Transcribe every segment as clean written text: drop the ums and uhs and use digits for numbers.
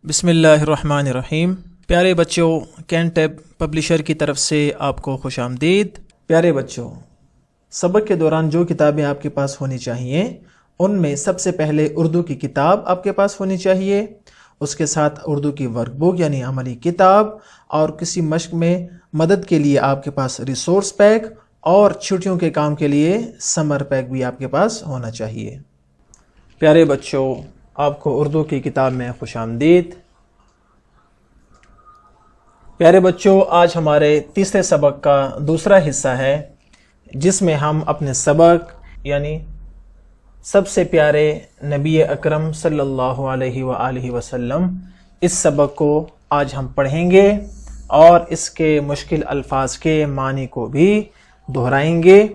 بسم اللہ الرحمن الرحیم۔ پیارے بچوں، کینٹیب پبلشر کی طرف سے آپ کو خوش آمدید۔ پیارے بچوں، سبق کے دوران جو کتابیں آپ کے پاس ہونی چاہیے ان میں سب سے پہلے اردو کی کتاب آپ کے پاس ہونی چاہیے، اس کے ساتھ اردو کی ورک بک یعنی عملی کتاب، اور کسی مشق میں مدد کے لیے آپ کے پاس ریسورس پیک، اور چھٹیوں کے کام کے لیے سمر پیک بھی آپ کے پاس ہونا چاہیے۔ پیارے بچوں، آپ کو اردو کی کتاب میں خوش آمدید۔ پیارے بچوں، آج ہمارے تیسرے سبق کا دوسرا حصہ ہے جس میں ہم اپنے سبق یعنی سب سے پیارے نبی اکرم صلی اللہ علیہ وآلہ وسلم اس سبق کو آج ہم پڑھیں گے اور اس کے مشکل الفاظ کے معنی کو بھی دہرائیں گے،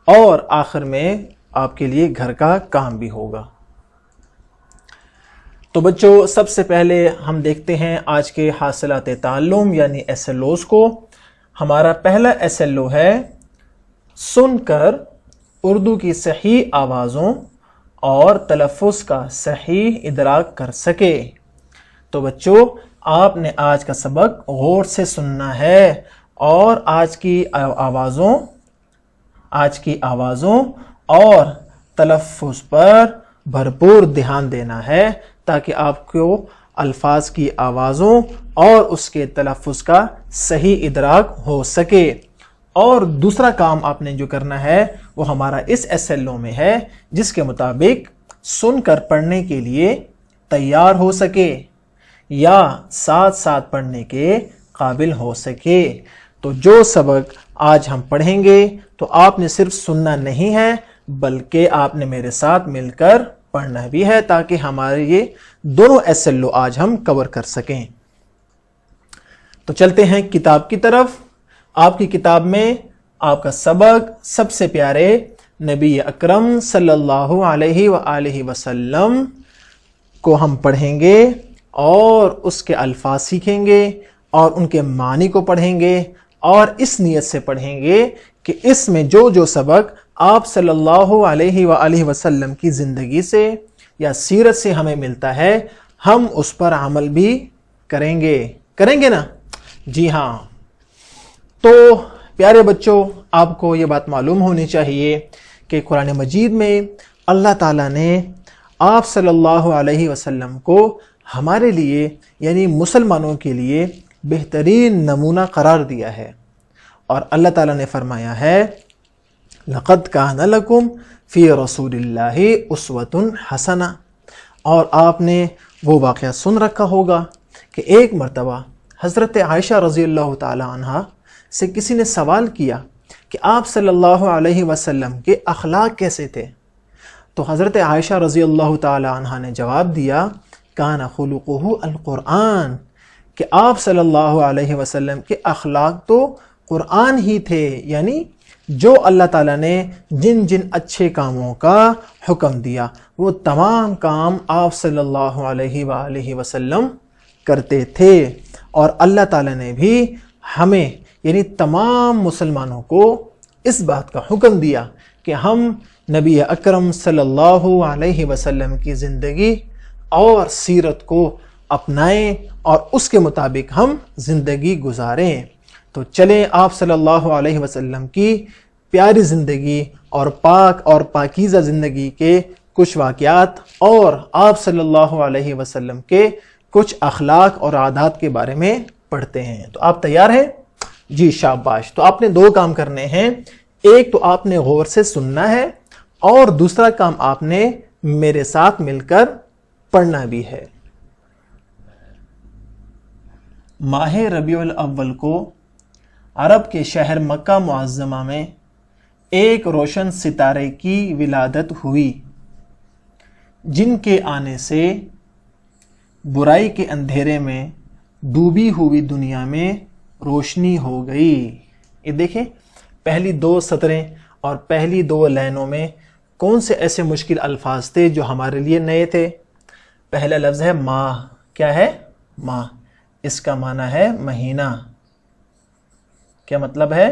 اور آخر میں آپ کے لیے گھر کا کام بھی ہوگا۔ تو بچوں، سب سے پہلے ہم دیکھتے ہیں آج کے حاصلات تعلم یعنی SLOs کو۔ ہمارا پہلا SLO ہے سن کر اردو کی صحیح آوازوں اور تلفظ کا صحیح ادراک کر سکے۔ تو بچوں، آپ نے آج کا سبق غور سے سننا ہے اور آج کی آوازوں اور تلفظ پر بھرپور دھیان دینا ہے تاکہ آپ کو الفاظ کی آوازوں اور اس کے تلفظ کا صحیح ادراک ہو سکے۔ اور دوسرا کام آپ نے جو کرنا ہے وہ ہمارا اس SLO میں ہے، جس کے مطابق سن کر پڑھنے کے لیے تیار ہو سکے یا ساتھ ساتھ پڑھنے کے قابل ہو سکے۔ تو جو سبق آج ہم پڑھیں گے تو آپ نے صرف سننا نہیں ہے بلکہ آپ نے میرے ساتھ مل کر پڑھنا بھی ہے تاکہ ہمارے یہ دونوں SLO آج ہم کور کر سکیں۔ تو چلتے ہیں کتاب کی طرف۔ آپ کی کتاب میں آپ کا سبق سب سے پیارے نبی اکرم صلی اللہ علیہ وآلہ وسلم کو ہم پڑھیں گے اور اس کے الفاظ سیکھیں گے اور ان کے معنی کو پڑھیں گے، اور اس نیت سے پڑھیں گے کہ اس میں جو سبق آپ صلی اللہ علیہ وآلہ وسلم کی زندگی سے یا سیرت سے ہمیں ملتا ہے ہم اس پر عمل بھی کریں گے نا؟ جی ہاں۔ تو پیارے بچوں، آپ کو یہ بات معلوم ہونی چاہیے کہ قرآن مجید میں اللہ تعالیٰ نے آپ صلی اللہ علیہ وسلم کو ہمارے لیے یعنی مسلمانوں کے لیے بہترین نمونہ قرار دیا ہے، اور اللہ تعالیٰ نے فرمایا ہے لَقَدْ كَانَ لَكُمْ فِي رَسُولِ اللَّهِ أُسْوَةٌ حَسَنَةٌ۔ اور آپ نے وہ واقعہ سن رکھا ہوگا کہ ایک مرتبہ حضرت عائشہ رضی اللہ تعالی عنہ سے کسی نے سوال کیا کہ آپ صلی اللہ علیہ وسلم کے اخلاق کیسے تھے؟ تو حضرت عائشہ رضی اللہ تعالی عنہ نے جواب دیا کان خلقہ القرآن، کہ آپ صلی اللہ علیہ وسلم کے اخلاق تو قرآن ہی تھے، یعنی جو اللہ تعالیٰ نے جن جن اچھے کاموں کا حکم دیا وہ تمام کام آپ صلی اللہ علیہ وآلہ وسلم کرتے تھے۔ اور اللہ تعالیٰ نے بھی ہمیں یعنی تمام مسلمانوں کو اس بات کا حکم دیا کہ ہم نبی اکرم صلی اللہ علیہ وسلم کی زندگی اور سیرت کو اپنائیں اور اس کے مطابق ہم زندگی گزاریں۔ تو چلیں آپ صلی اللہ علیہ وسلم کی پیاری زندگی اور پاک اور پاکیزہ زندگی کے کچھ واقعات اور آپ صلی اللہ علیہ وسلم کے کچھ اخلاق اور عادات کے بارے میں پڑھتے ہیں۔ تو آپ تیار ہیں؟ جی شاباش۔ تو آپ نے دو کام کرنے ہیں، ایک تو آپ نے غور سے سننا ہے اور دوسرا کام آپ نے میرے ساتھ مل کر پڑھنا بھی ہے۔ ماہ ربیع الاول کو عرب کے شہر مکہ معظمہ میں ایک روشن ستارے کی ولادت ہوئی جن کے آنے سے برائی کے اندھیرے میں ڈوبی ہوئی دنیا میں روشنی ہو گئی۔ یہ دیکھیں، پہلی دو سطریں اور پہلی دو لائنوں میں کون سے ایسے مشکل الفاظ تھے جو ہمارے لیے نئے تھے؟ پہلا لفظ ہے ماہ۔ کیا ہے؟ ماہ۔ اس کا معنی ہے مہینہ۔ کیا مطلب ہے؟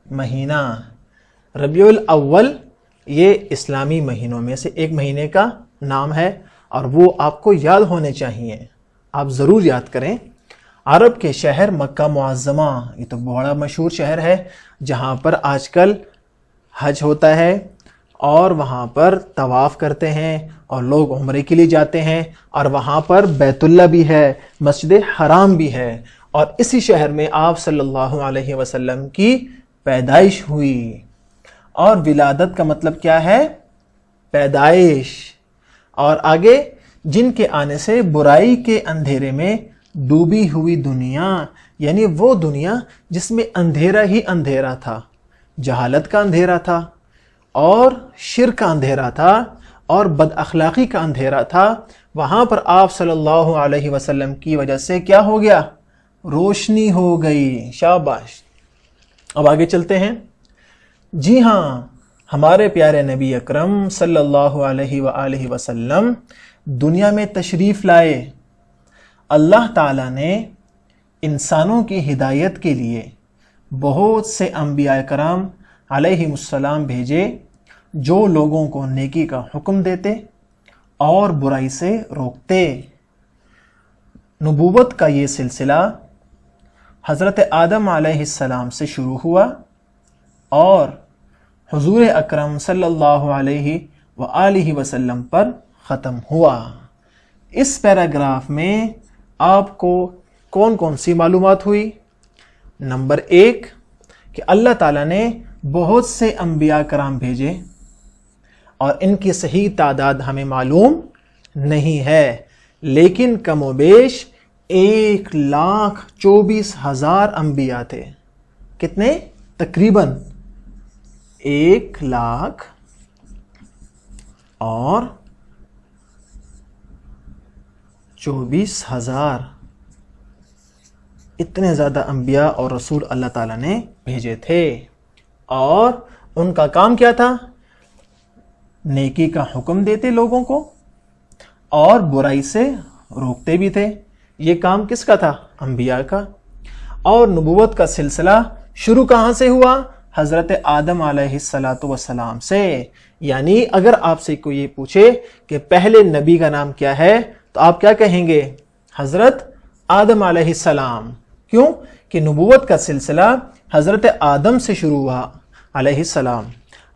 مہینہ۔ ربیع الاول یہ اسلامی مہینوں میں سے ایک مہینے کا نام ہے، اور وہ آپ کو یاد ہونے چاہیے۔ آپ ضرور یاد کریں. عرب کے شہر مکہ معظمہ، یہ تو بڑا مشہور شہر ہے جہاں پر آج کل حج ہوتا ہے اور وہاں پر طواف کرتے ہیں اور لوگ عمرے کے لیے جاتے ہیں، اور وہاں پر بیت اللہ بھی ہے، مسجد حرام بھی ہے، اور اسی شہر میں آپ صلی اللہ علیہ وسلم کی پیدائش ہوئی. اور ولادت کا مطلب کیا ہے؟ پیدائش. اور آگے جن کے آنے سے برائی کے اندھیرے میں ڈوبی ہوئی دنیا، یعنی وہ دنیا جس میں اندھیرا ہی اندھیرا تھا، جہالت کا اندھیرا تھا اور شرک کا اندھیرا تھا اور بد اخلاقی کا اندھیرا تھا، وہاں پر آپ صلی اللہ علیہ وسلم کی وجہ سے کیا ہو گیا؟ روشنی ہو گئی. شاباش. اب آگے چلتے ہیں. جی ہاں، ہمارے پیارے نبی اکرم صلی اللہ علیہ وآلہ وسلم دنیا میں تشریف لائے. اللہ تعالیٰ نے انسانوں کی ہدایت کے لیے بہت سے انبیاء کرام علیہم السلام بھیجے جو لوگوں کو نیکی کا حکم دیتے اور برائی سے روکتے. نبوت کا یہ سلسلہ حضرت آدم علیہ السلام سے شروع ہوا اور حضور اکرم صلی اللہ علیہ وآلہ وسلم پر ختم ہوا. اس پیراگراف میں آپ کو کون کون سی معلومات ہوئی؟ نمبر 1 کہ اللہ تعالیٰ نے بہت سے انبیاء کرام بھیجے اور ان کی صحیح تعداد ہمیں معلوم نہیں ہے، لیکن کم و بیش 1,24,000 انبیاء تھے. کتنے؟ تقریباً 1,24,000. اتنے زیادہ انبیاء اور رسول اللہ تعالیٰ نے بھیجے تھے، اور ان کا کام کیا تھا؟ نیکی کا حکم دیتے لوگوں کو اور برائی سے روکتے بھی تھے. یہ کام کس کا تھا؟ انبیاء کا. اور نبوت کا سلسلہ شروع کہاں سے ہوا؟ حضرت آدم علیہ السلام سے. یعنی اگر آپ سے کوئی یہ پوچھے کہ پہلے نبی کا نام کیا ہے تو آپ کیا کہیں گے؟ حضرت آدم علیہ السلام. کیوں؟ کہ نبوت کا سلسلہ حضرت آدم سے شروع ہوا علیہ السلام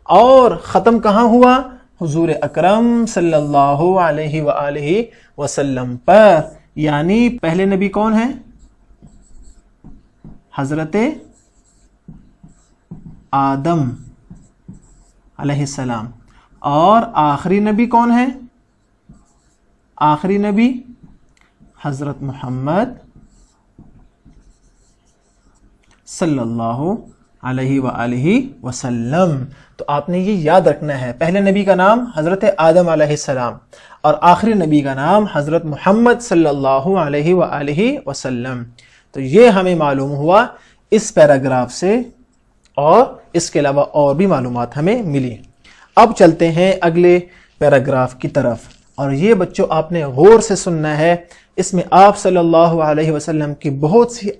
اور ختم کہاں ہوا؟ حضور اکرم صلی اللہ علیہ وآلہ وسلم پر. یعنی پہلے نبی کون ہیں؟ حضرت آدم علیہ السلام. اور آخری نبی کون ہے؟ آخری نبی حضرت محمد صلی اللہ علیہ وآلہ وسلم. تو آپ نے یہ یاد رکھنا ہے، پہلے نبی کا نام حضرت آدم علیہ السلام اور آخری نبی کا نام حضرت محمد صلی اللہ علیہ وآلہ وسلم. تو یہ ہمیں معلوم ہوا اس پیراگراف سے، اور اس کے علاوہ اور بھی معلومات ہمیں ملی. اب چلتے ہیں اگلے پیراگراف کی طرف، اور یہ بچوں آپ نے غور سے سننا ہے. اس میں آپ صلی اللہ علیہ وسلم کی بہت سی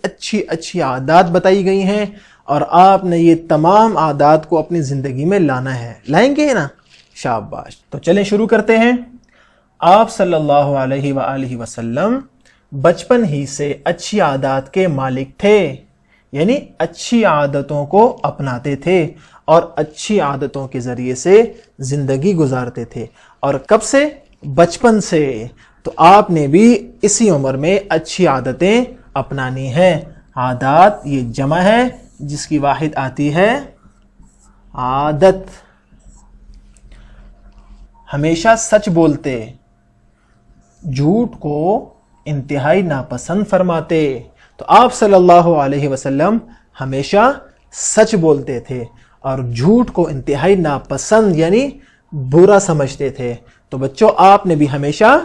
اچھی عادات بتائی گئی ہیں، اور آپ نے یہ تمام عادات کو اپنی زندگی میں لانا ہے. لائیں گے نا؟ شاباش. تو چلیں شروع کرتے ہیں. آپ صلی اللہ علیہ وآلہ وسلم بچپن ہی سے اچھی عادات کے مالک تھے، یعنی اچھی عادتوں کو اپناتے تھے اور اچھی عادتوں کے ذریعے سے زندگی گزارتے تھے. اور کب سے؟ بچپن سے. تو آپ نے بھی اسی عمر میں اچھی عادتیں اپنانی ہیں. عادات یہ جمع ہے جس کی واحد آتی ہے عادت. ہمیشہ سچ بولتے، جھوٹ کو انتہائی ناپسند فرماتے. تو آپ صلی اللہ علیہ وسلم ہمیشہ سچ بولتے تھے اور جھوٹ کو انتہائی ناپسند یعنی برا سمجھتے تھے. تو بچوں آپ نے بھی ہمیشہ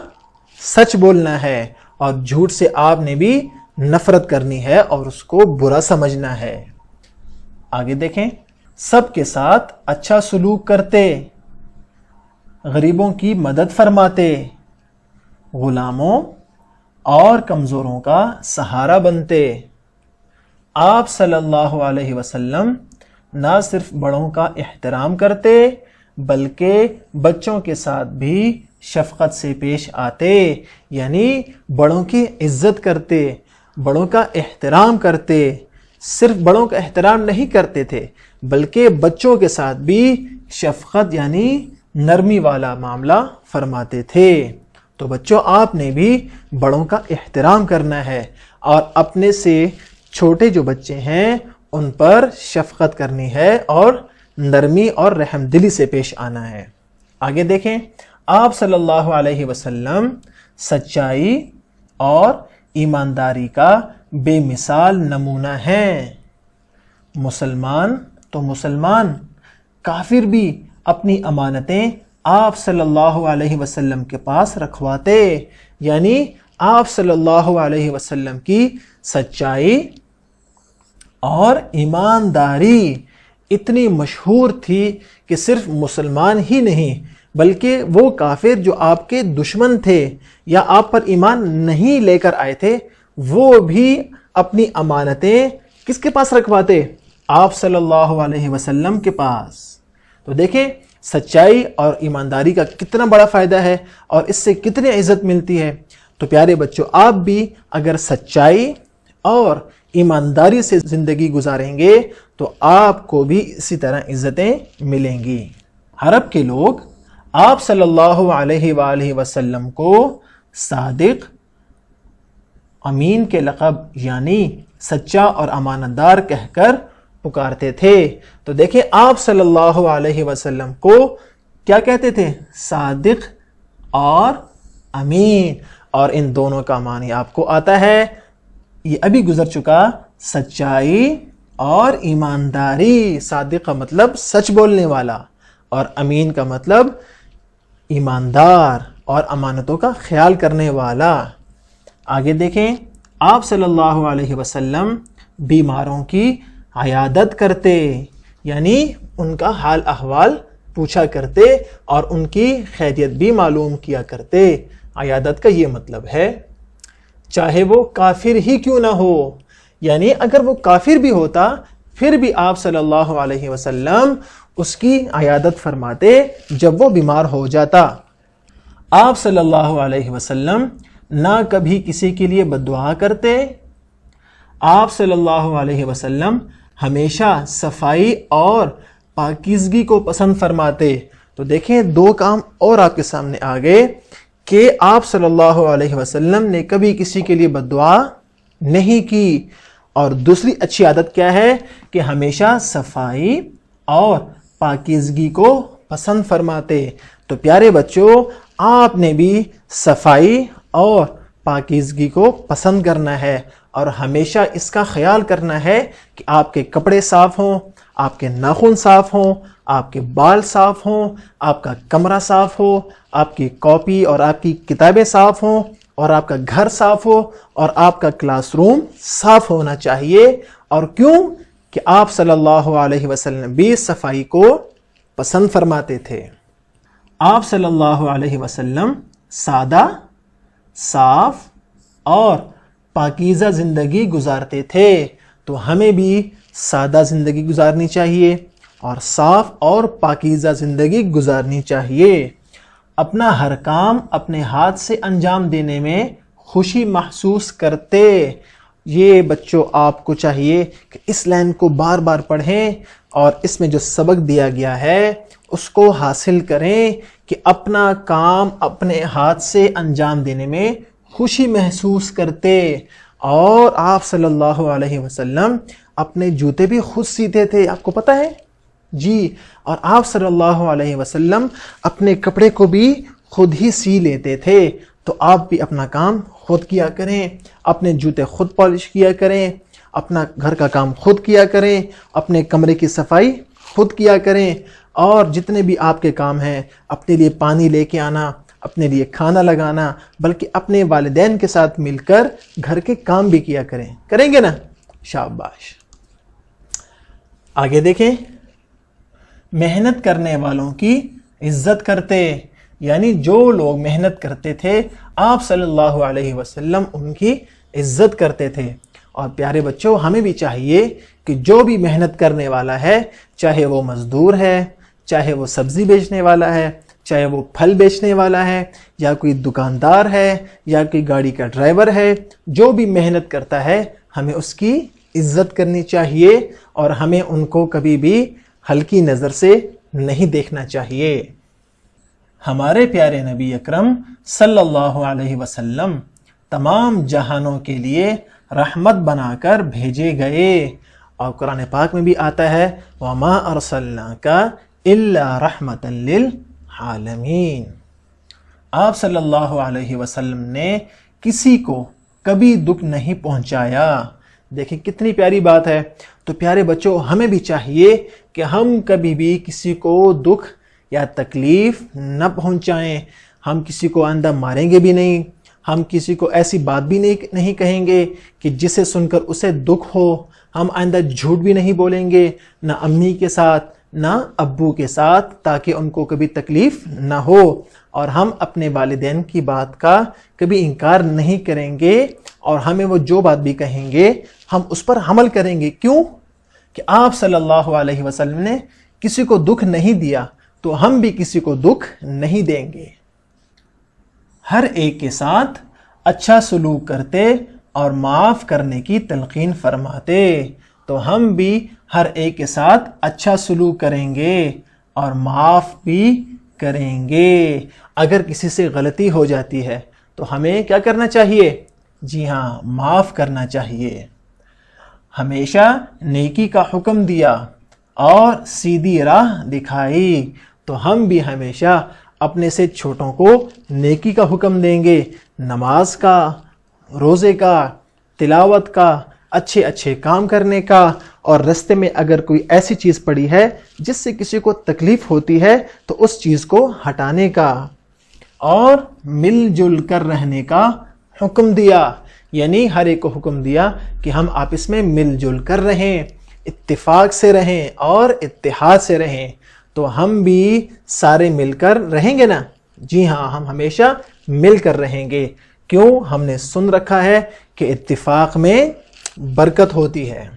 سچ بولنا ہے اور جھوٹ سے آپ نے بھی نفرت کرنی ہے اور اس کو برا سمجھنا ہے. آگے دیکھیں. سب کے ساتھ اچھا سلوک کرتے، غریبوں کی مدد فرماتے، غلاموں اور کمزوروں کا سہارا بنتے. آپ صلی اللہ علیہ وسلم نہ صرف بڑوں کا احترام کرتے بلکہ بچوں کے ساتھ بھی شفقت سے پیش آتے، یعنی بڑوں کی عزت کرتے، بڑوں کا احترام کرتے۔ صرف بڑوں کا احترام نہیں کرتے تھے بلکہ بچوں کے ساتھ بھی شفقت یعنی نرمی والا معاملہ فرماتے تھے۔ تو بچوں، آپ نے بھی بڑوں کا احترام کرنا ہے اور اپنے سے چھوٹے جو بچے ہیں ان پر شفقت کرنی ہے اور نرمی اور رحم دلی سے پیش آنا ہے۔ آگے دیکھیں، آپ صلی اللہ علیہ وسلم سچائی اور ایمانداری کا بے مثال نمونہ ہیں۔ مسلمان تو مسلمان، کافر بھی اپنی امانتیں آپ صلی اللہ علیہ وسلم کے پاس رکھواتے، یعنی آپ صلی اللہ علیہ وسلم کی سچائی اور ایمانداری اتنی مشہور تھی کہ صرف مسلمان ہی نہیں بلکہ وہ کافر جو آپ کے دشمن تھے یا آپ پر ایمان نہیں لے کر آئے تھے، وہ بھی اپنی امانتیں کس کے پاس رکھواتے؟ آپ صلی اللہ علیہ وسلم کے پاس۔ تو دیکھیں سچائی اور ایمانداری کا کتنا بڑا فائدہ ہے اور اس سے کتنی عزت ملتی ہے۔ تو پیارے بچوں، آپ بھی اگر سچائی اور ایمانداری سے زندگی گزاریں گے تو آپ کو بھی اسی طرح عزتیں ملیں گی۔ عرب کے لوگ آپ صلی اللہ علیہ وآلہ وسلم کو صادق، امین کے لقب یعنی سچا اور امانت دار کہہ کر پکارتے تھے۔ تو دیکھیں آپ صلی اللہ علیہ وسلم کو کیا کہتے تھے؟ صادق اور امین، اور ان دونوں کا معنی آپ کو آتا ہے، یہ ابھی گزر چکا، سچائی اور ایمانداری۔ صادق کا مطلب سچ بولنے والا اور امین کا مطلب ایماندار اور امانتوں کا خیال کرنے والا۔ آگے دیکھیں، آپ صلی اللہ علیہ وسلم بیماروں کی عیادت کرتے، یعنی ان کا حال احوال پوچھا کرتے اور ان کی خیریت بھی معلوم کیا کرتے۔ عیادت کا یہ مطلب ہے چاہے وہ کافر ہی کیوں نہ ہو، یعنی اگر وہ کافر بھی ہوتا پھر بھی آپ صلی اللہ علیہ وسلم اس کی عیادت فرماتے جب وہ بیمار ہو جاتا۔ آپ صلی اللہ علیہ وسلم نہ کبھی کسی کے لیے بد دعا کرتے۔ آپ صلی اللہ علیہ وسلم ہمیشہ صفائی اور پاکیزگی کو پسند فرماتے۔ تو دیکھیں دو کام اور آپ کے سامنے آ گئے کہ آپ صلی اللہ علیہ وسلم نے کبھی کسی کے لیے بد دعا نہیں کی، اور دوسری اچھی عادت کیا ہے کہ ہمیشہ صفائی اور پاکیزگی کو پسند فرماتے۔ تو پیارے بچوں، آپ نے بھی صفائی اور پاکیزگی کو پسند کرنا ہے اور ہمیشہ اس کا خیال کرنا ہے کہ آپ کے کپڑے صاف ہوں، آپ کے ناخن صاف ہوں، آپ کے بال صاف ہوں، آپ کا کمرہ صاف ہو، آپ کی کاپی اور آپ کی کتابیں صاف ہوں، اور آپ کا گھر صاف ہو، اور آپ کا کلاس روم صاف ہونا چاہیے۔ اور کیوں؟ کہ آپ صلی اللہ علیہ وسلم بھی صفائی کو پسند فرماتے تھے۔ آپ صلی اللہ علیہ وسلم سادہ، صاف اور پاکیزہ زندگی گزارتے تھے۔ تو ہمیں بھی سادہ زندگی گزارنی چاہیے اور صاف اور پاکیزہ زندگی گزارنی چاہیے۔ اپنا ہر کام اپنے ہاتھ سے انجام دینے میں خوشی محسوس کرتے۔ یہ بچوں آپ کو چاہیے کہ اس لائن کو بار بار پڑھیں اور اس میں جو سبق دیا گیا ہے اس کو حاصل کریں کہ اپنا کام اپنے ہاتھ سے انجام دینے میں خوشی محسوس کرتے۔ اور آپ صلی اللہ علیہ وسلم اپنے جوتے بھی خود سیتے تھے، آپ کو پتہ ہے؟ جی، اور آپ صلی اللہ علیہ وسلم اپنے کپڑے کو بھی خود ہی سی لیتے تھے۔ تو آپ بھی اپنا کام خود کیا کریں، اپنے جوتے خود پالش کیا کریں، اپنا گھر کا کام خود کیا کریں، اپنے کمرے کی صفائی خود کیا کریں، اور جتنے بھی آپ کے کام ہیں اپنے لیے پانی لے کے آنا، اپنے لیے کھانا لگانا، بلکہ اپنے والدین کے ساتھ مل کر گھر کے کام بھی کیا کریں۔ کریں گے نا؟ شاباش۔ آگے دیکھیں، محنت کرنے والوں کی عزت کرتے، یعنی جو لوگ محنت کرتے تھے آپ صلی اللہ علیہ وسلم ان کی عزت کرتے تھے۔ اور پیارے بچوں، ہمیں بھی چاہیے کہ جو بھی محنت کرنے والا ہے، چاہے وہ مزدور ہے، چاہے وہ سبزی بیچنے والا ہے، چاہے وہ پھل بیچنے والا ہے یا کوئی دکاندار ہے یا کوئی گاڑی کا ڈرائیور ہے، جو بھی محنت کرتا ہے ہمیں اس کی عزت کرنی چاہیے اور ہمیں ان کو کبھی بھی ہلکی نظر سے نہیں دیکھنا چاہیے۔ ہمارے پیارے نبی اکرم صلی اللہ علیہ وسلم تمام جہانوں کے لیے رحمت بنا کر بھیجے گئے، اور قرآن پاک میں بھی آتا ہے وَمَا أَرْسَلْنَاكَ إِلَّا رَحْمَةً لِلْعَالَمِينَ۔ آپ صلی اللہ علیہ وسلم نے کسی کو کبھی دکھ نہیں پہنچایا۔ دیکھیں کتنی پیاری بات ہے۔ تو پیارے بچوں، ہمیں بھی چاہیے کہ ہم کبھی بھی کسی کو دکھ یا تکلیف نہ پہنچائیں۔ ہم کسی کو آئندہ ماریں گے بھی نہیں، ہم کسی کو ایسی بات بھی نہیں کہیں گے کہ جسے سن کر اسے دکھ ہو۔ ہم آئندہ جھوٹ بھی نہیں بولیں گے، نہ امی کے ساتھ نہ ابو کے ساتھ، تاکہ ان کو کبھی تکلیف نہ ہو۔ اور ہم اپنے والدین کی بات کا کبھی انکار نہیں کریں گے، اور ہمیں وہ جو بات بھی کہیں گے ہم اس پر عمل کریں گے۔ کیوں؟ کہ آپ صلی اللہ علیہ وسلم نے کسی کو دکھ نہیں دیا، تو ہم بھی کسی کو دکھ نہیں دیں گے۔ ہر ایک کے ساتھ اچھا سلوک کرتے اور معاف کرنے کی تلقین فرماتے، تو ہم بھی ہر ایک کے ساتھ اچھا سلوک کریں گے اور معاف بھی کریں گے۔ اگر کسی سے غلطی ہو جاتی ہے تو ہمیں کیا کرنا چاہیے؟ جی ہاں، معاف کرنا چاہیے۔ ہمیشہ نیکی کا حکم دیا اور سیدھی راہ دکھائی، تو ہم بھی ہمیشہ اپنے سے چھوٹوں کو نیکی کا حکم دیں گے، نماز کا، روزے کا، تلاوت کا، اچھے اچھے کام کرنے کا، اور رستے میں اگر کوئی ایسی چیز پڑی ہے جس سے کسی کو تکلیف ہوتی ہے تو اس چیز کو ہٹانے کا، اور مل جل کر رہنے کا حکم دیا۔ یعنی ہر ایک کو حکم دیا کہ ہم آپس میں مل جل کر رہیں، اتفاق سے رہیں اور اتحاد سے رہیں۔ تو ہم بھی سارے مل کر رہیں گے نا؟ جی ہاں، ہم ہمیشہ مل کر رہیں گے۔ کیوں؟ ہم نے سن رکھا ہے کہ اتفاق میں برکت ہوتی ہے۔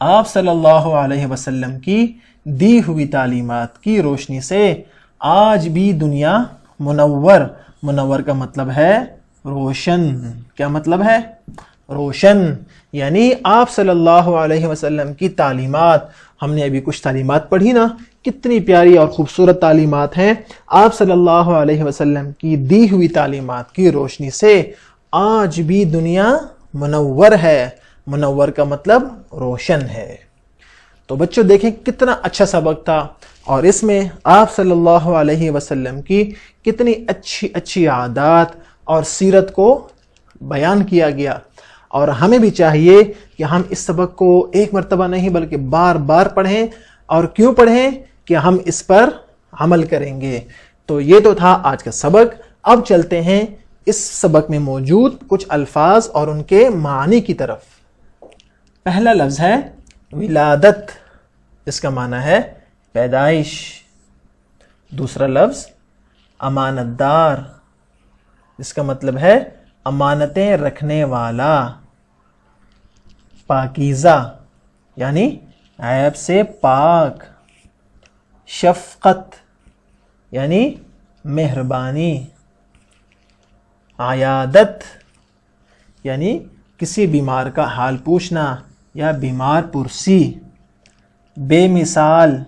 آپ صلی اللہ علیہ وسلم کی دی ہوئی تعلیمات کی روشنی سے آج بھی دنیا منور کا مطلب ہے روشن۔ کیا مطلب ہے؟ روشن۔ یعنی آپ صلی اللہ علیہ وسلم کی تعلیمات، ہم نے ابھی کچھ تعلیمات پڑھی نا، کتنی پیاری اور خوبصورت تعلیمات ہیں۔ آپ صلی اللہ علیہ وسلم کی دی ہوئی تعلیمات کی روشنی سے آج بھی دنیا منور ہے۔ منور کا مطلب روشن ہے۔ تو بچوں دیکھیں کتنا اچھا سبق تھا، اور اس میں آپ صلی اللہ علیہ وسلم کی کتنی اچھی اچھی عادات اور سیرت کو بیان کیا گیا۔ اور ہمیں بھی چاہیے کہ ہم اس سبق کو ایک مرتبہ نہیں بلکہ بار بار پڑھیں۔ اور کیوں پڑھیں؟ کہ ہم اس پر عمل کریں گے۔ تو یہ تو تھا آج کا سبق۔ اب چلتے ہیں اس سبق میں موجود کچھ الفاظ اور ان کے معنی کی طرف۔ پہلا لفظ ہے ولادت، جس کا معنی ہے پیدائش۔ دوسرا لفظ امانت دار، جس کا مطلب ہے امانتیں رکھنے والا۔ پاکیزہ یعنی عیب سے پاک۔ شفقت یعنی مہربانی۔ عیادت یعنی کسی بیمار کا حال پوچھنا یا بیمار پرسی۔ بے مثال،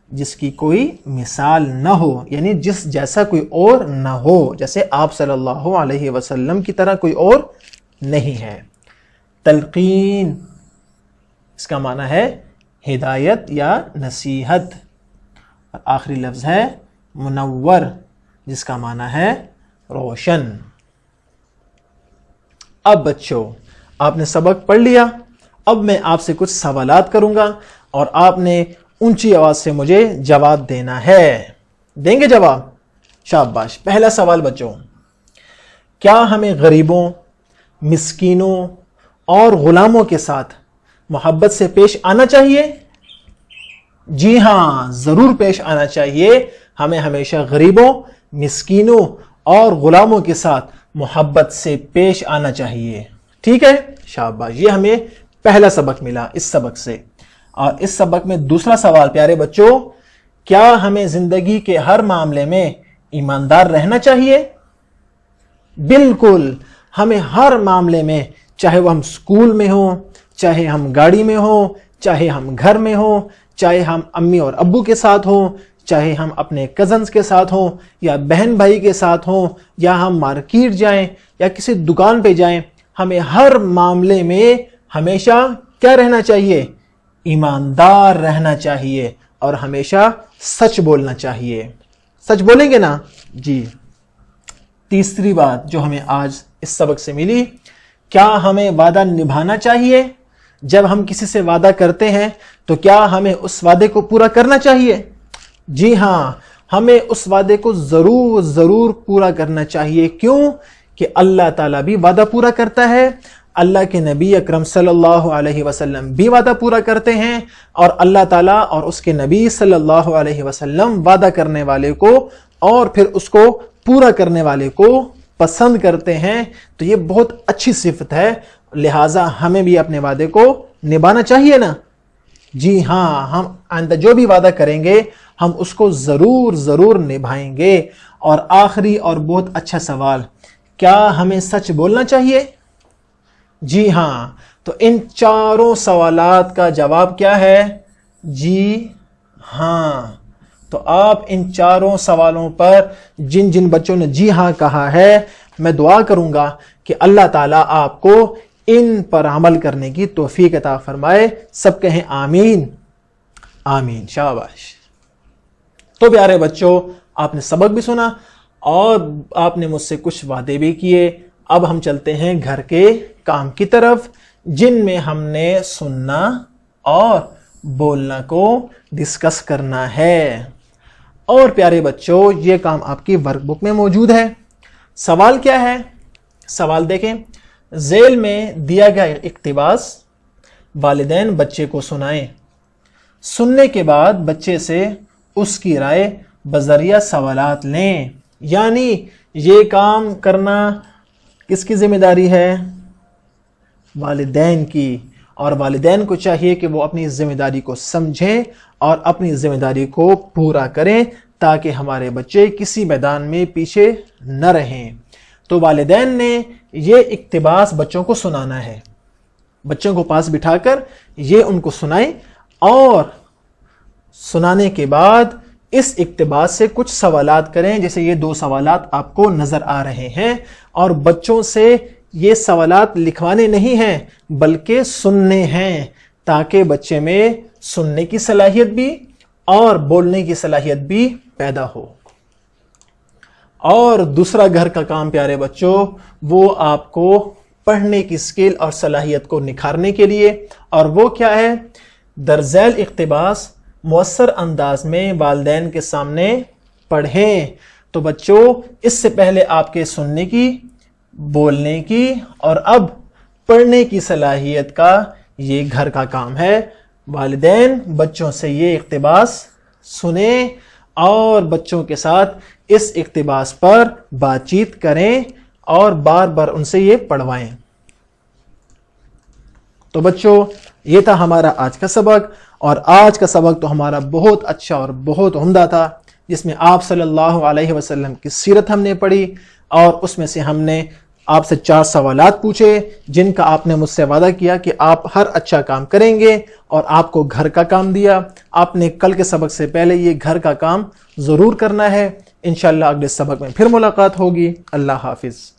جس کی کوئی مثال نہ ہو، یعنی جس جیسا کوئی اور نہ ہو، جیسے آپ صلی اللہ علیہ وسلم کی طرح کوئی اور نہیں ہے۔ تلقین، اس کا معنی ہے ہدایت یا نصیحت۔ اور آخری لفظ ہے منور، جس کا معنی ہے روشن۔ اب بچوں، آپ نے سبق پڑھ لیا۔ اب میں آپ سے کچھ سوالات کروں گا اور آپ نے اونچی آواز سے مجھے جواب دینا ہے۔ دیں گے جواب؟ شاباش۔ پہلا سوال بچوں، کیا ہمیں غریبوں، مسکینوں اور غلاموں کے ساتھ محبت سے پیش آنا چاہیے؟ جی ہاں، ضرور پیش آنا چاہیے۔ ہمیں ہمیشہ غریبوں، مسکینوں اور غلاموں کے ساتھ محبت سے پیش آنا چاہیے۔ ٹھیک ہے؟ شاباش۔ یہ ہمیں پہلا سبق ملا اس سبق سے۔ اور اس سبق میں دوسرا سوال پیارے بچوں، کیا ہمیں زندگی کے ہر معاملے میں ایماندار رہنا چاہیے؟ بالکل، ہمیں ہر معاملے میں، چاہے وہ ہم اسکول میں ہوں، چاہے ہم گاڑی میں ہوں، چاہے ہم گھر میں ہوں، چاہے ہم امی اور ابو کے ساتھ ہوں، چاہے ہم اپنے کزنز کے ساتھ ہوں یا بہن بھائی کے ساتھ ہوں، یا ہم مارکیٹ جائیں یا کسی دکان پہ جائیں، ہمیں ہر معاملے میں ہمیشہ کیا رہنا چاہیے؟ ایماندار رہنا چاہیے اور ہمیشہ سچ بولنا چاہیے۔ سچ بولیں گے نا؟ جی۔ تیسری بات جو ہمیں آج اس سبق سے ملی، کیا ہمیں وعدہ نبھانا چاہیے؟ جب ہم کسی سے وعدہ کرتے ہیں تو کیا ہمیں اس وعدے کو پورا کرنا چاہیے؟ جی ہاں، ہمیں اس وعدے کو ضرور پورا کرنا چاہیے۔ کیوں؟ کہ اللہ تعالیٰ بھی وعدہ پورا کرتا ہے، اللہ کے نبی اکرم صلی اللہ علیہ وسلم بھی وعدہ پورا کرتے ہیں، اور اللہ تعالیٰ اور اس کے نبی صلی اللہ علیہ وسلم وعدہ کرنے والے کو اور پھر اس کو پورا کرنے والے کو پسند کرتے ہیں۔ تو یہ بہت اچھی صفت ہے، لہٰذا ہمیں بھی اپنے وعدے کو نبھانا چاہیے نا؟ جی ہاں، ہم آئندہ جو بھی وعدہ کریں گے ہم اس کو ضرور نبھائیں گے۔ اور آخری اور بہت اچھا سوال، کیا ہمیں سچ بولنا چاہیے؟ جی ہاں، تو ان چاروں سوالات کا جواب کیا ہے؟ جی ہاں۔ تو آپ ان چاروں سوالوں پر جن بچوں نے جی ہاں کہا ہے، میں دعا کروں گا کہ اللہ تعالیٰ آپ کو ان پر عمل کرنے کی توفیق عطا فرمائے۔ سب کہیں آمین آمین۔ شاباش۔ تو پیارے بچوں، آپ نے سبق بھی سنا اور آپ نے مجھ سے کچھ وعدے بھی کیے۔ اب ہم چلتے ہیں گھر کے کام کی طرف، جن میں ہم نے سننا اور بولنا کو ڈسکس کرنا ہے۔ اور پیارے بچوں، یہ کام آپ کی ورک بک میں موجود ہے۔ سوال کیا ہے؟ سوال دیکھیں، ذیل میں دیا گیا اقتباس والدین بچے کو سنائیں۔ سننے کے بعد بچے سے اس کی رائے بذریعہ سوالات لیں۔ یعنی یہ کام کرنا کس کی ذمہ داری ہے؟ والدین کی۔ اور والدین کو چاہیے کہ وہ اپنی ذمہ داری کو سمجھیں اور اپنی ذمہ داری کو پورا کریں، تاکہ ہمارے بچے کسی میدان میں پیچھے نہ رہیں۔ تو والدین نے یہ اقتباس بچوں کو سنانا ہے۔ بچوں کو پاس بٹھا کر یہ ان کو سنائیں، اور سنانے کے بعد اس اقتباس سے کچھ سوالات کریں، جیسے یہ 2 سوالات آپ کو نظر آ رہے ہیں۔ اور بچوں سے یہ سوالات لکھوانے نہیں ہیں بلکہ سننے ہیں، تاکہ بچے میں سننے کی صلاحیت بھی اور بولنے کی صلاحیت بھی پیدا ہو۔ اور دوسرا گھر کا کام پیارے بچوں، وہ آپ کو پڑھنے کی سکل اور صلاحیت کو نکھارنے کے لیے، اور وہ کیا ہے؟ درذیل اقتباس مؤثر انداز میں والدین کے سامنے پڑھیں۔ تو بچوں، اس سے پہلے آپ کے سننے کی، بولنے کی اور اب پڑھنے کی صلاحیت کا یہ گھر کا کام ہے۔ والدین بچوں سے یہ اقتباس سنیں اور بچوں کے ساتھ اس اقتباس پر بات چیت کریں اور بار بار ان سے یہ پڑھوائیں۔ تو بچوں، یہ تھا ہمارا آج کا سبق، اور آج کا سبق تو ہمارا بہت اچھا اور بہت عمدہ تھا، جس میں آپ صلی اللہ علیہ وسلم کی سیرت ہم نے پڑھی، اور اس میں سے ہم نے آپ سے 4 سوالات پوچھے، جن کا آپ نے مجھ سے وعدہ کیا کہ آپ ہر اچھا کام کریں گے، اور آپ کو گھر کا کام دیا۔ آپ نے کل کے سبق سے پہلے یہ گھر کا کام ضرور کرنا ہے۔ انشاءاللہ اگلے سبق میں پھر ملاقات ہوگی۔ اللہ حافظ۔